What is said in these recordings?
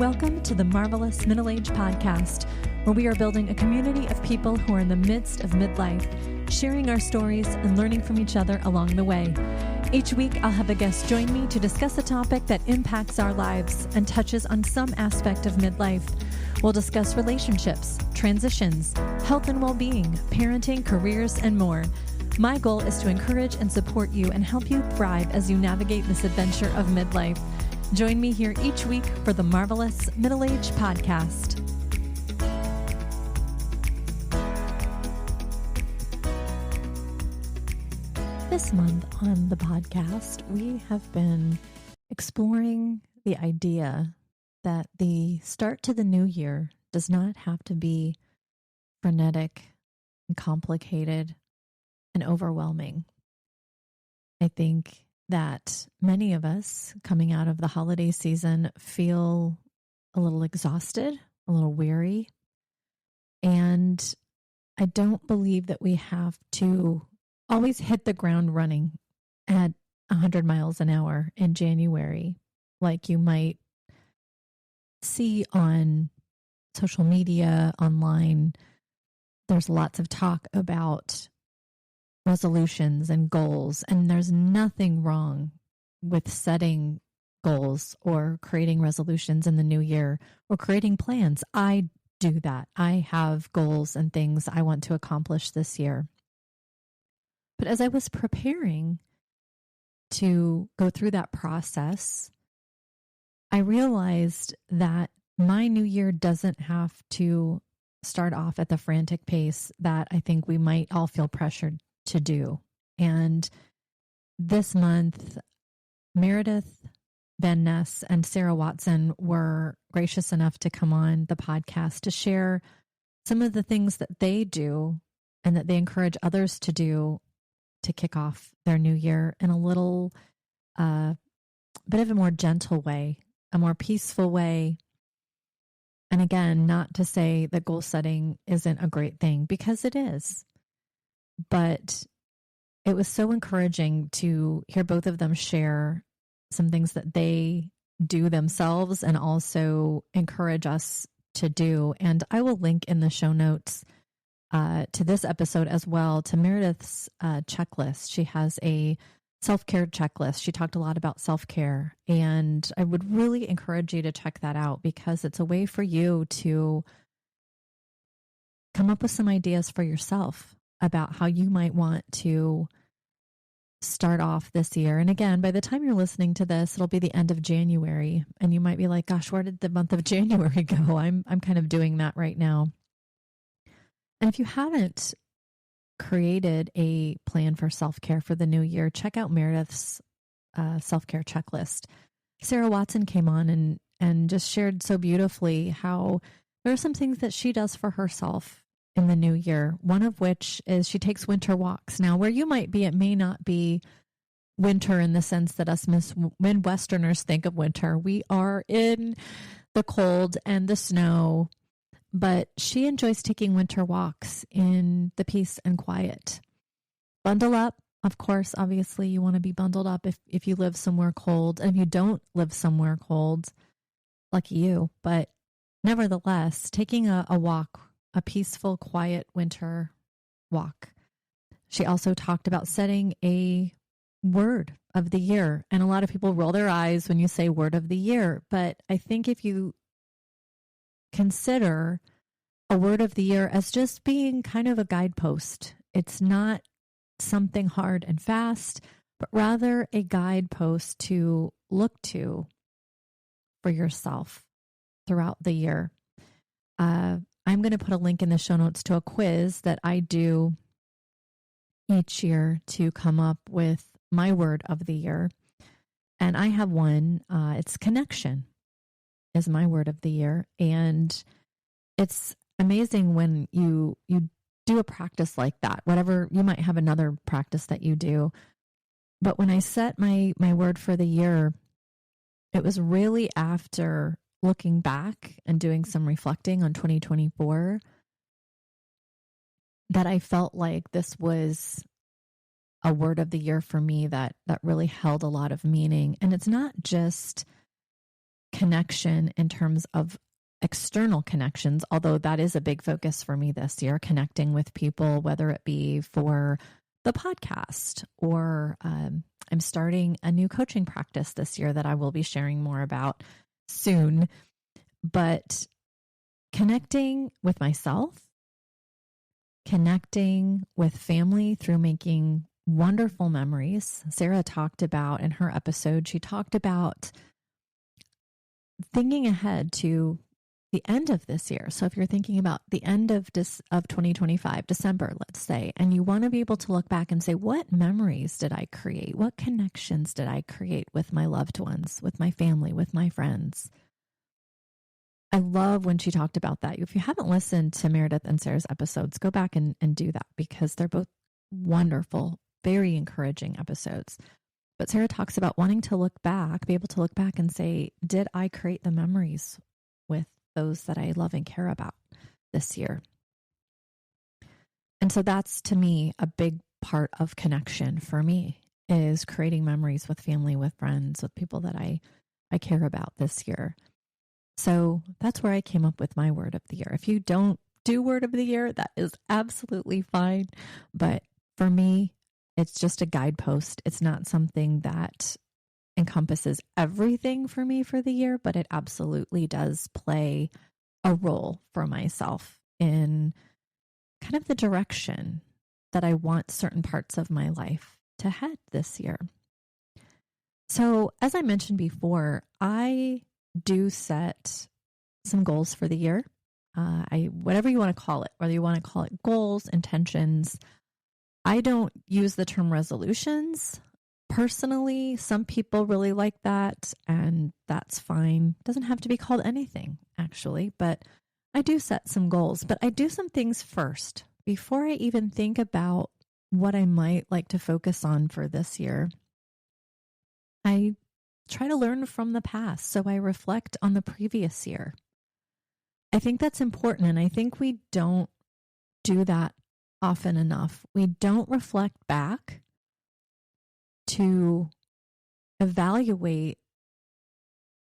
Welcome to the Marvelous Middle Age Podcast, where we are building a community of people who are in the midst of midlife, sharing our stories and learning from each other along the way. Each week, I'll have a guest join me to discuss a topic that impacts our lives and touches on some aspect of midlife. We'll discuss relationships, transitions, health and well-being, parenting, careers, and more. My goal is to encourage and support you and help you thrive as you navigate this adventure of midlife. Join me here each week for the Marvelous Middle Age Podcast. This month on the podcast, we have been exploring the idea that the start to the new year does not have to be frenetic and complicated and overwhelming. I think that many of us coming out of the holiday season feel a little exhausted, a little weary. And I don't believe that we have to always hit the ground running at 100 miles an hour in January, like you might see on social media, online. There's lots of talk about resolutions and goals, and there's nothing wrong with setting goals or creating resolutions in the new year or creating plans. I do that. I have goals and things I want to accomplish this year. But as I was preparing to go through that process, I realized that my new year doesn't have to start off at the frantic pace that I think we might all feel pressured to do. And this month, Meredith Van Ness and Sarah Watson were gracious enough to come on the podcast to share some of the things that they do and that they encourage others to do to kick off their new year in a little bit of a more gentle way, a more peaceful way. And again, not to say that goal setting isn't a great thing, because it is. But it was so encouraging to hear both of them share some things that they do themselves and also encourage us to do. And I will link in the show notes to this episode as well to Meredith's checklist. She has a self-care checklist. She talked a lot about self-care, and I would really encourage you to check that out, because it's a way for you to come up with some ideas for yourself about how you might want to start off this year. And again, by the time you're listening to this, it'll be the end of January, and you might be like, gosh, where did the month of January go? I'm kind of doing that right now. And if you haven't created a plan for self-care for the new year, check out Meredith's self-care checklist. Sarah Watson came on and just shared so beautifully how there are some things that she does for herself in the new year, one of which is she takes winter walks. Now, where you might be, it may not be winter in the sense that us Midwesterners think of winter. We are in the cold and the snow, but she enjoys taking winter walks in the peace and quiet. Bundle up. Of course, obviously, you want to be bundled up if you live somewhere cold. And if you don't live somewhere cold, lucky you. But nevertheless, taking a walk, a peaceful, quiet winter walk. She also talked about setting a word of the year. And a lot of people roll their eyes when you say word of the year. But I think if you consider a word of the year as just being kind of a guidepost, it's not something hard and fast, but rather a guidepost to look to for yourself throughout the year. I'm going to put a link in the show notes to a quiz that I do each year to come up with my word of the year. And I have one, it's connection is my word of the year. And it's amazing when you do a practice like that, whatever, you might have another practice that you do. But when I set my word for the year, it was really after looking back and doing some reflecting on 2024 that I felt like this was a word of the year for me that really held a lot of meaning. And it's not just connection in terms of external connections, although that is a big focus for me this year, connecting with people, whether it be for the podcast or I'm starting a new coaching practice this year that I will be sharing more about soon. But connecting with myself, connecting with family through making wonderful memories. Sarah talked about in her episode, she talked about thinking ahead to the end of this year. So if you're thinking about the end of 2025, December, let's say, and you want to be able to look back and say, what memories did I create? What connections did I create with my loved ones, with my family, with my friends? I love when she talked about that. If you haven't listened to Meredith and Sarah's episodes, go back and do that because they're both wonderful, very encouraging episodes. But Sarah talks about wanting to look back, be able to look back and say, did I create the memories with those that I love and care about this year? And so that's, to me, a big part of connection for me is creating memories with family, with friends, with people that I care about this year. So that's where I came up with my word of the year. If you don't do word of the year, that is absolutely fine. But for me, it's just a guidepost. It's not something that encompasses everything for me for the year, but it absolutely does play a role for myself in kind of the direction that I want certain parts of my life to head this year. So as I mentioned before, I do set some goals for the year. Whatever you want to call it, whether you want to call it goals, intentions. I don't use the term resolutions. Personally, some people really like that, and that's fine. It doesn't have to be called anything, actually, but I do set some goals. But I do some things first before I even think about what I might like to focus on for this year. I try to learn from the past, so I reflect on the previous year. I think that's important, and I think we don't do that often enough. We don't reflect back to evaluate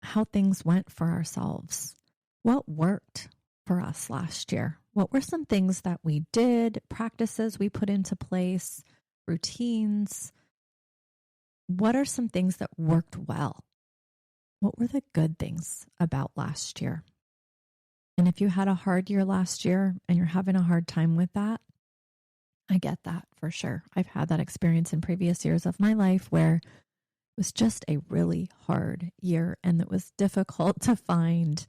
how things went for ourselves. What worked for us last year? What were some things that we did, practices we put into place, routines? What are some things that worked well? What were the good things about last year? And if you had a hard year last year and you're having a hard time with that, I get that for sure. I've had that experience in previous years of my life where it was just a really hard year and it was difficult to find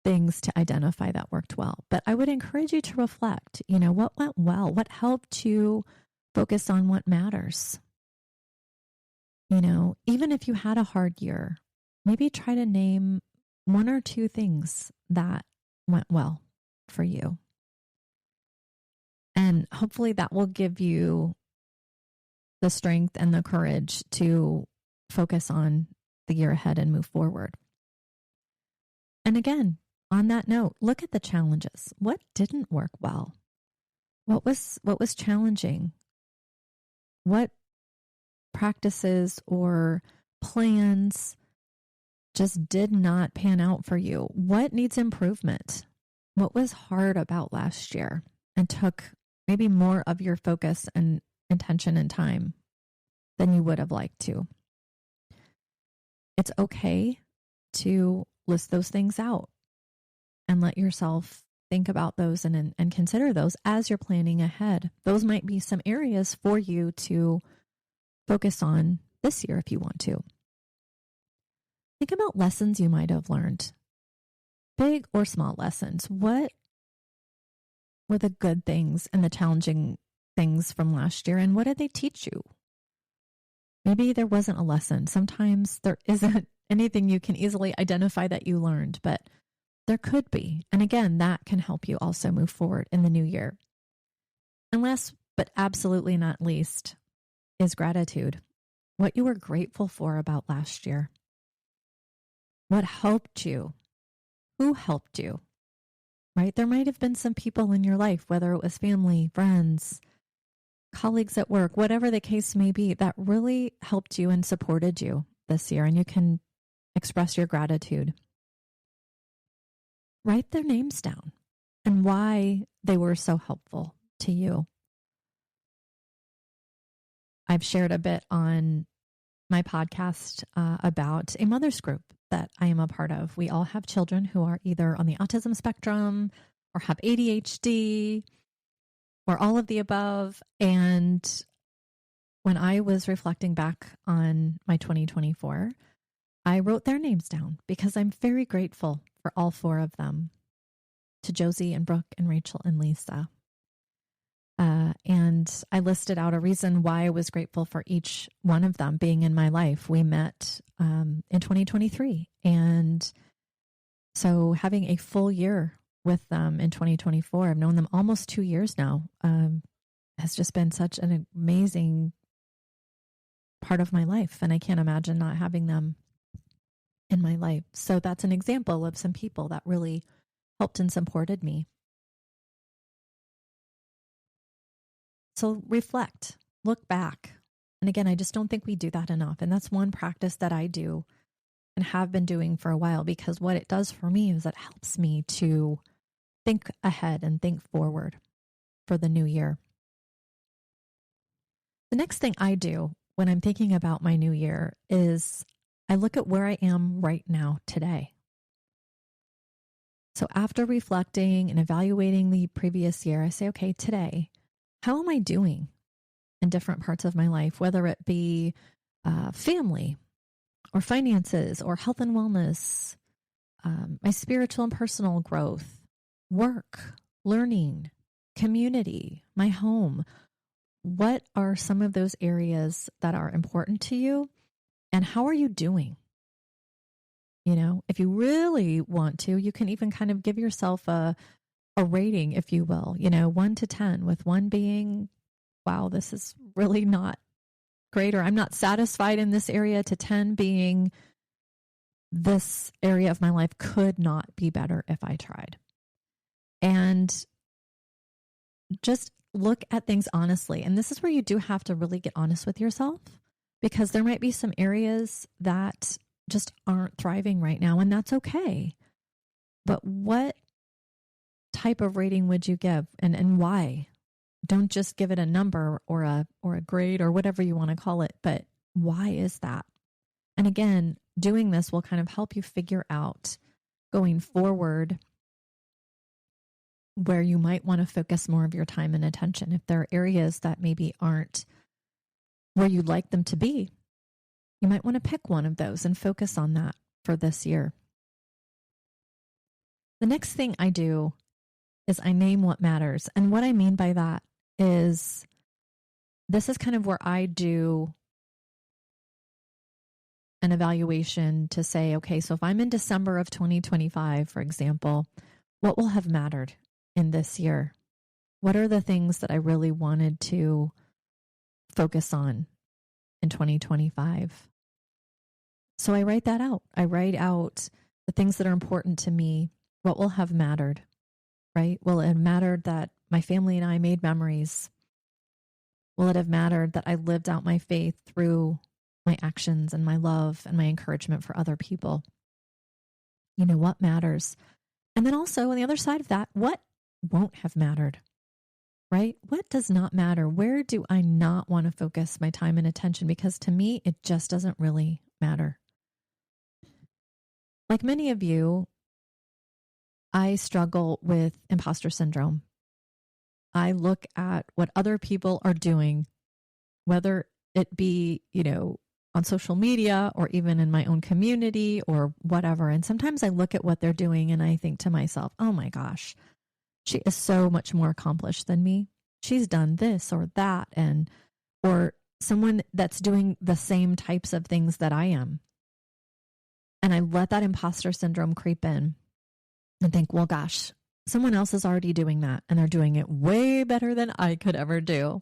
things to identify that worked well. But I would encourage you to reflect, what went well? What helped you focus on what matters? Even if you had a hard year, maybe try to name one or two things that went well for you. And hopefully that will give you the strength and the courage to focus on the year ahead and move forward. And again, on that note, look at the challenges. What didn't work well? What was challenging? What practices or plans just did not pan out for you? What needs improvement? What was hard about last year and took maybe more of your focus and intention and time than you would have liked to? It's okay to list those things out and let yourself think about those and consider those as you're planning ahead. Those might be some areas for you to focus on this year if you want to. Think about lessons you might have learned, big or small lessons. What were the good things and the challenging things from last year, and what did they teach you? Maybe there wasn't a lesson. Sometimes there isn't anything you can easily identify that you learned, but there could be. And again, that can help you also move forward in the new year. And last, but absolutely not least, is gratitude. What you were grateful for about last year. What helped you? Who helped you? Right? There might have been some people in your life, whether it was family, friends, colleagues at work, whatever the case may be, that really helped you and supported you this year. And you can express your gratitude write their names down and why they were so helpful to you. I've shared a bit on my podcast about a mother's group that I am a part of. We all have children who are either on the autism spectrum or have ADHD or all of the above. And when I was reflecting back on my 2024, I wrote their names down because I'm very grateful for all four of them, to Josie and Brooke and Rachel and Lisa. And I listed out a reason why I was grateful for each one of them being in my life. We met in 2023. And so having a full year with them in 2024, I've known them almost 2 years now, has just been such an amazing part of my life. And I can't imagine not having them in my life. So that's an example of some people that really helped and supported me. So reflect, look back. And again, I just don't think we do that enough. And that's one practice that I do and have been doing for a while, because what it does for me is it helps me to think ahead and think forward for the new year. The next thing I do when I'm thinking about my new year is I look at where I am right now today. So after reflecting and evaluating the previous year, I say, okay, today, how am I doing in different parts of my life, whether it be family or finances or health and wellness, my spiritual and personal growth, work, learning, community, my home. What are some of those areas that are important to you, and how are you doing? You know, if you really want to, you can even kind of give yourself a rating, if you will, 1 to 10, with 1 being, wow, this is really not great, or I'm not satisfied in this area, to 10 being, this area of my life could not be better if I tried. And just look at things honestly. And this is where you do have to really get honest with yourself, because there might be some areas that just aren't thriving right now, and that's okay. But what type of rating would you give, and why? Don't just give it a number or a grade or whatever you want to call it, but why is that? And again, doing this will kind of help you figure out going forward where you might want to focus more of your time and attention. If there are areas that maybe aren't where you'd like them to be, you might want to pick one of those and focus on that for this year. The next thing I do is I name what matters. And what I mean by that is, this is kind of where I do an evaluation to say, okay, so if I'm in December of 2025, for example, what will have mattered in this year? What are the things that I really wanted to focus on in 2025? So I write that out. I write out the things that are important to me. What will have mattered, right? Will it have mattered that my family and I made memories? Will it have mattered that I lived out my faith through my actions and my love and my encouragement for other people? What matters? And then also on the other side of that, what won't have mattered, right? What does not matter? Where do I not want to focus my time and attention? Because to me, it just doesn't really matter. Like many of you, I struggle with imposter syndrome. I look at what other people are doing, whether it be, on social media or even in my own community or whatever. And sometimes I look at what they're doing and I think to myself, oh my gosh, she is so much more accomplished than me. She's done this or that, or someone that's doing the same types of things that I am. And I let that imposter syndrome creep in and think, well, gosh, someone else is already doing that and they're doing it way better than I could ever do.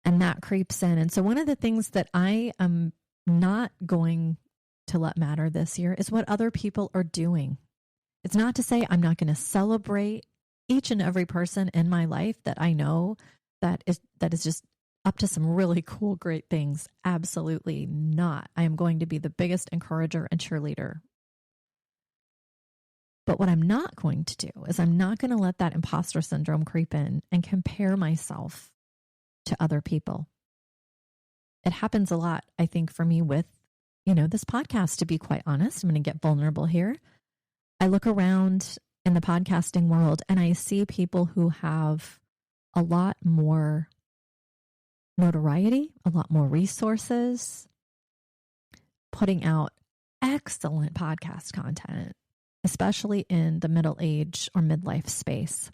And that creeps in. And so one of the things that I am not going to let matter this year is what other people are doing. It's not to say I'm not going to celebrate each and every person in my life that I know that is just up to some really cool, great things. Absolutely not. I am going to be the biggest encourager and cheerleader. But what I'm not going to do is I'm not going to let that imposter syndrome creep in and compare myself to other people. It happens a lot, I think, for me with, this podcast, to be quite honest. I'm going to get vulnerable here. I look around in the podcasting world and I see people who have a lot more notoriety, a lot more resources, putting out excellent podcast content, especially in the middle age or midlife space.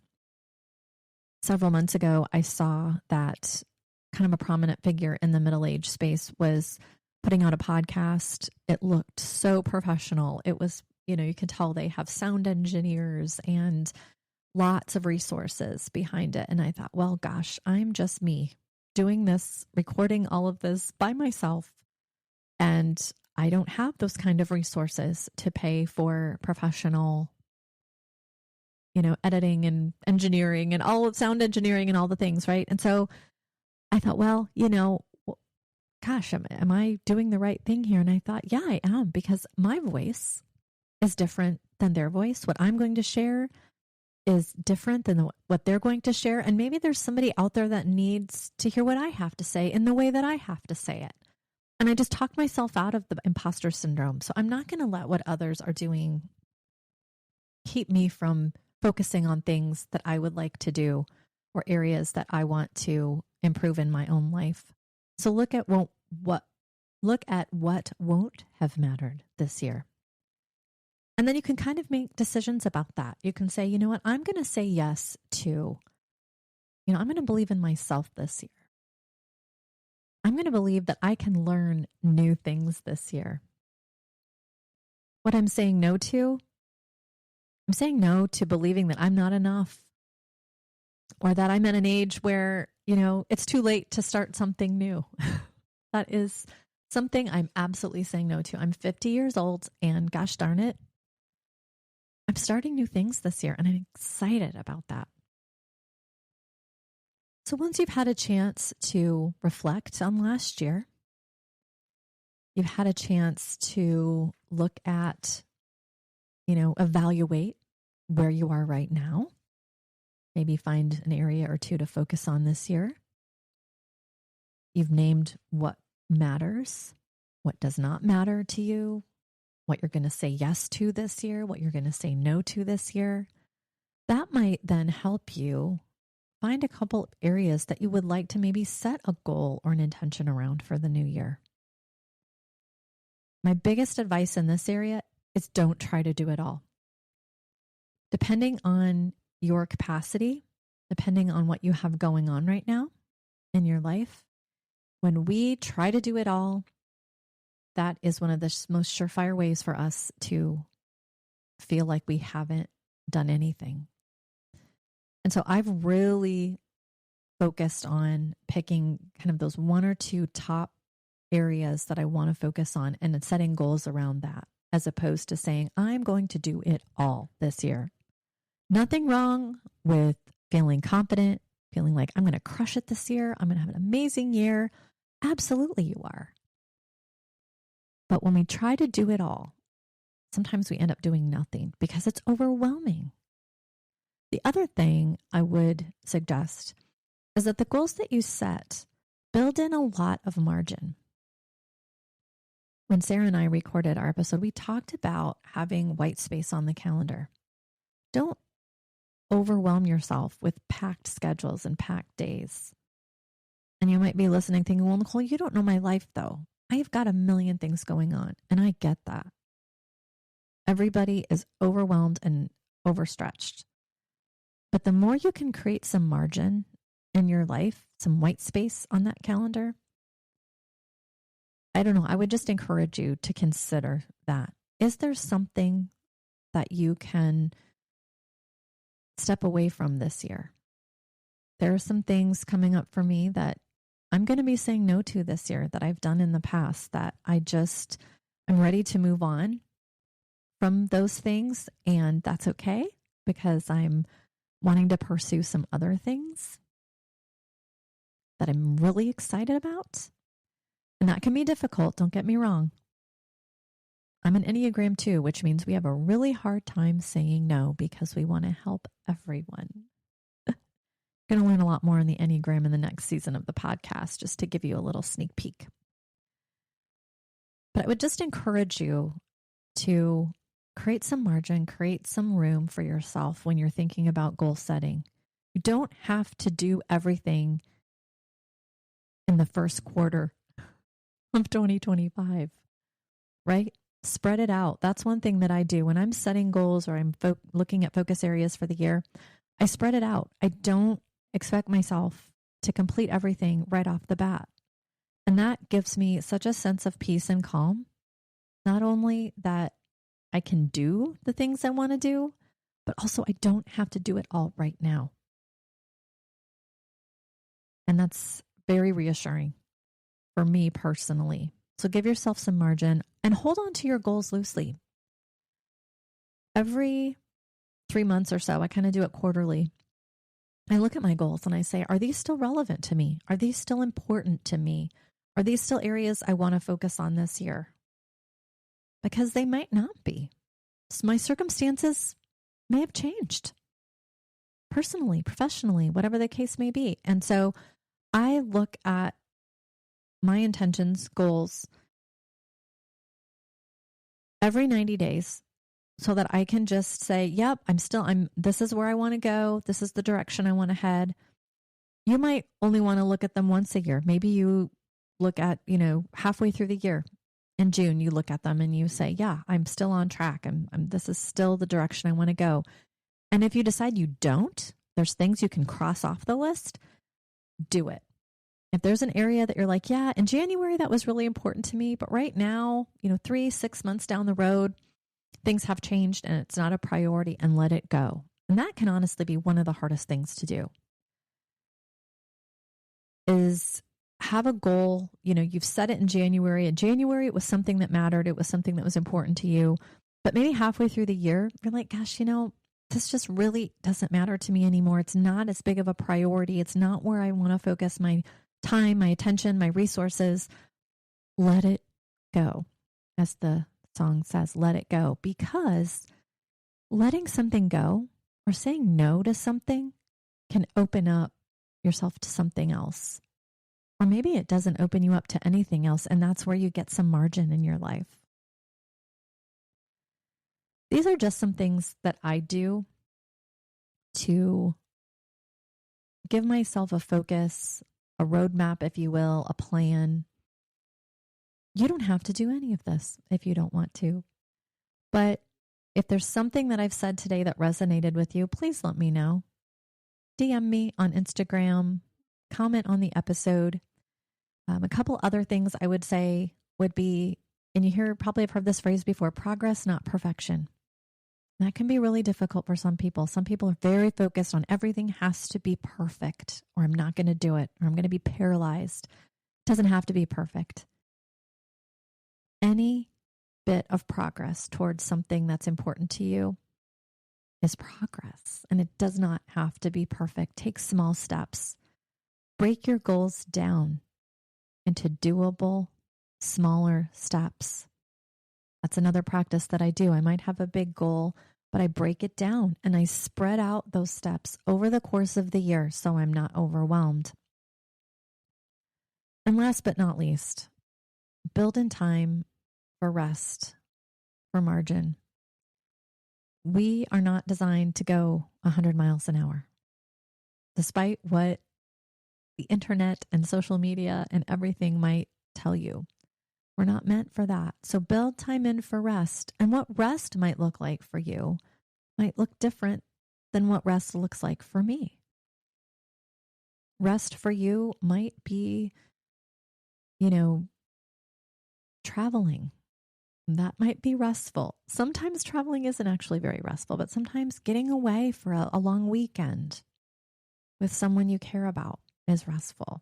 Several months ago, I saw that kind of a prominent figure in the middle age space was putting out a podcast. It looked so professional. It was, you can tell they have sound engineers and lots of resources behind it. And I thought, well, gosh, I'm just me doing this, recording all of this by myself. And I don't have those kind of resources to pay for professional, editing and engineering and all of sound engineering and all the things, right? And so I thought, well, gosh, am I doing the right thing here? And I thought, yeah, I am, because my voice is different than their voice. What I'm going to share is different than what they're going to share. And maybe there's somebody out there that needs to hear what I have to say in the way that I have to say it. And I just talked myself out of the imposter syndrome. So I'm not going to let what others are doing keep me from focusing on things that I would like to do or areas that I want to improve in my own life. So look at what won't have mattered this year. And then you can kind of make decisions about that. You can say, you know what, I'm going to say yes to, I'm going to believe in myself this year. I'm going to believe that I can learn new things this year. What I'm saying no to, I'm saying no to believing that I'm not enough, or that I'm at an age where, it's too late to start something new. That is something I'm absolutely saying no to. I'm 50 years old, and gosh darn it, I'm starting new things this year, and I'm excited about that. So once you've had a chance to reflect on last year, you've had a chance to look at, evaluate where you are right now, maybe find an area or two to focus on this year. You've named what matters, what does not matter to you, what you're going to say yes to this year, what you're going to say no to this year. That might then help you find a couple of areas that you would like to maybe set a goal or an intention around for the new year. My biggest advice in this area is don't try to do it all. Depending on your capacity, depending on what you have going on right now in your life, when we try to do it all, that is one of the most surefire ways for us to feel like we haven't done anything. And so I've really focused on picking kind of those one or two top areas that I want to focus on and setting goals around that, as opposed to saying, I'm going to do it all this year. Nothing wrong with feeling confident, feeling like I'm going to crush it this year. I'm going to have an amazing year. Absolutely you are. But when we try to do it all, sometimes we end up doing nothing because it's overwhelming. The other thing I would suggest is that the goals that you set build in a lot of margin. When Sarah and I recorded our episode, we talked about having white space on the calendar. Don't overwhelm yourself with packed schedules and packed days. And you might be listening thinking, well, Nicole, you don't know my life though. I've got a million things going on, and I get that. Everybody is overwhelmed and overstretched. But the more you can create some margin in your life, some white space on that calendar, I don't know, I would just encourage you to consider that. Is there something that you can step away from this year? There are some things coming up for me that I'm going to be saying no to this year that I've done in the past that I'm ready to move on from those things. And that's okay, because I'm wanting to pursue some other things that I'm really excited about. And that can be difficult. Don't get me wrong. I'm an Enneagram 2, which means we have a really hard time saying no because we want to help everyone. Going to learn a lot more on the Enneagram in the next season of the podcast, just to give you a little sneak peek. But I would just encourage you to create some margin, create some room for yourself when you're thinking about goal setting. You don't have to do everything in the first quarter of 2025, right? Spread it out. That's one thing that I do when I'm setting goals or I'm looking at focus areas for the year. I spread it out. I don't expect myself to complete everything right off the bat. And that gives me such a sense of peace and calm. Not only that I can do the things I want to do, but also I don't have to do it all right now. And that's very reassuring for me personally. So give yourself some margin and hold on to your goals loosely. Every 3 months or so, I kind of do it quarterly. I look at my goals and I say, are these still relevant to me? Are these still important to me? Are these still areas I want to focus on this year? Because they might not be. So my circumstances may have changed. Personally, professionally, whatever the case may be. And so I look at my intentions, goals, every 90 days so that I can just say, yep, this is where I want to go. This is the direction I want to head. You might only want to look at them once a year. Maybe you look at, halfway through the year in June, you look at them and you say, yeah, I'm still on track. This is still the direction I want to go. And if you decide you don't, there's things you can cross off the list, do it. If there's an area that you're like, yeah, in January, that was really important to me, but right now, 3-6 months down the road, things have changed and it's not a priority, and let it go. And that can honestly be one of the hardest things to do, is have a goal. You've set it in January. In January, it was something that mattered. It was something that was important to you. But maybe halfway through the year, you're like, gosh, this just really doesn't matter to me anymore. It's not as big of a priority. It's not where I want to focus my time, my attention, my resources. Let it go. As the song says, let it go. Because letting something go or saying no to something can open up yourself to something else. Or maybe it doesn't open you up to anything else, and that's where you get some margin in your life. These are just some things that I do to give myself a focus, a roadmap, if you will, a plan. You don't have to do any of this if you don't want to. But if there's something that I've said today that resonated with you, please let me know. DM me on Instagram, comment on the episode. A couple other things I would say would be, and you probably have heard this phrase before, progress, not perfection. That can be really difficult for some people. Some people are very focused on everything has to be perfect, or I'm not going to do it, or I'm going to be paralyzed. It doesn't have to be perfect. Any bit of progress towards something that's important to you is progress, and it does not have to be perfect. Take small steps. Break your goals down into doable, smaller steps. That's another practice that I do. I might have a big goal, but I break it down and I spread out those steps over the course of the year so I'm not overwhelmed. And last but not least, build in time for rest, for margin. We are not designed to go 100 miles an hour. Despite what the internet and social media and everything might tell you, we're not meant for that. So build time in for rest. And what rest might look like for you might look different than what rest looks like for me. Rest for you might be, traveling. That might be restful. Sometimes traveling isn't actually very restful, but sometimes getting away for a long weekend with someone you care about is restful.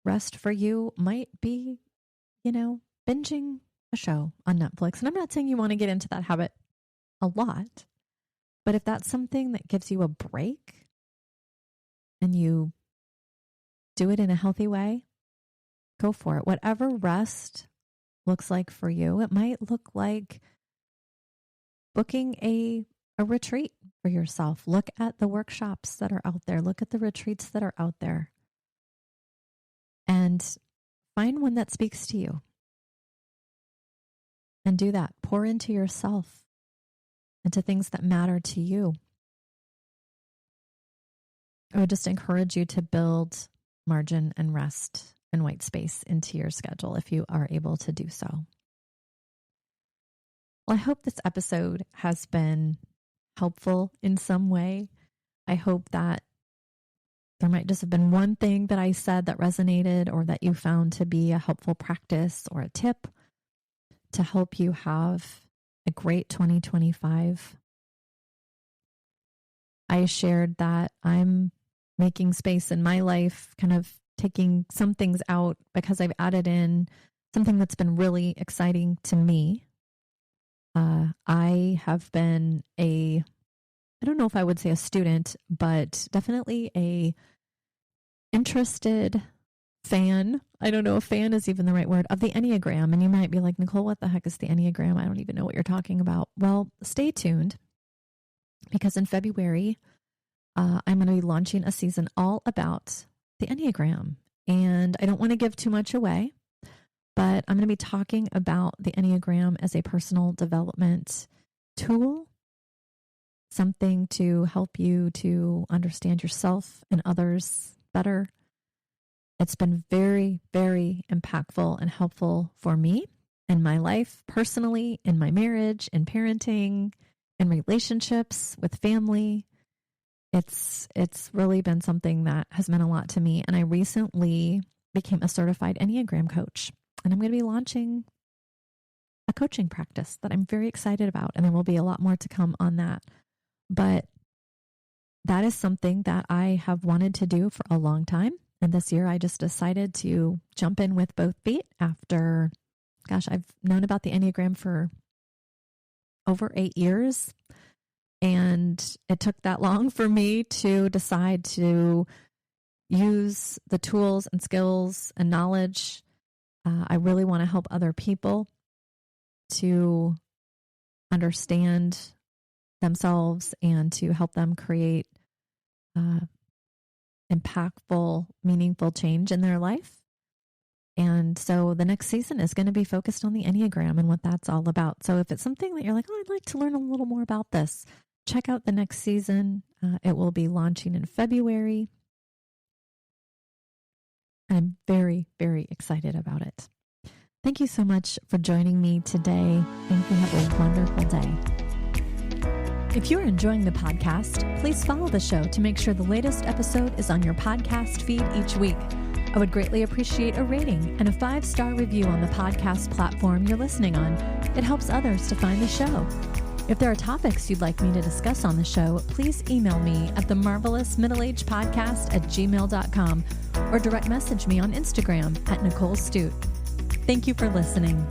Rest for you might be, binging a show on Netflix. And I'm not saying you want to get into that habit a lot, but if that's something that gives you a break and you do it in a healthy way, go for it. Whatever rest looks like for you. It might look like booking a retreat for yourself. Look at the workshops that are out there. Look at the retreats that are out there. And find one that speaks to you. And do that. Pour into yourself, into things that matter to you. I would just encourage you to build margin and rest and white space into your schedule if you are able to do so. Well, I hope this episode has been helpful in some way. I hope that there might just have been one thing that I said that resonated, or that you found to be a helpful practice or a tip to help you have a great 2025. I shared that I'm making space in my life, kind of taking some things out because I've added in something that's been really exciting to me. I have been I don't know if I would say a student, but definitely a interested fan. I don't know if fan is even the right word, of the Enneagram. And you might be like, Nicole, what the heck is the Enneagram? I don't even know what you're talking about. Well, stay tuned, because in February, I'm going to be launching a season all about the Enneagram. And I don't want to give too much away, but I'm going to be talking about the Enneagram as a personal development tool, something to help you to understand yourself and others better. It's been very, very impactful and helpful for me in my life, personally, in my marriage, in parenting, in relationships with family. It's really been something that has meant a lot to me. And I recently became a certified Enneagram coach, and I'm going to be launching a coaching practice that I'm very excited about. And there will be a lot more to come on that. But that is something that I have wanted to do for a long time. And this year I just decided to jump in with both feet after, I've known about the Enneagram for over 8 years. And it took that long for me to decide to use the tools and skills and knowledge. I really want to help other people to understand themselves and to help them create impactful, meaningful change in their life. And so the next season is going to be focused on the Enneagram and what that's all about. So if it's something that you're like, I'd like to learn a little more about this, check out the next season. It will be launching in February. I'm very, very excited about it. Thank you so much for joining me today. I hope you have a wonderful day. If you're enjoying the podcast, please follow the show to make sure the latest episode is on your podcast feed each week. I would greatly appreciate a rating and a 5-star review on the podcast platform you're listening on. It helps others to find the show. If there are topics you'd like me to discuss on the show, please email me at themarvelousmiddleagepodcast@gmail.com or direct message me on Instagram at Nicole Stute. Thank you for listening.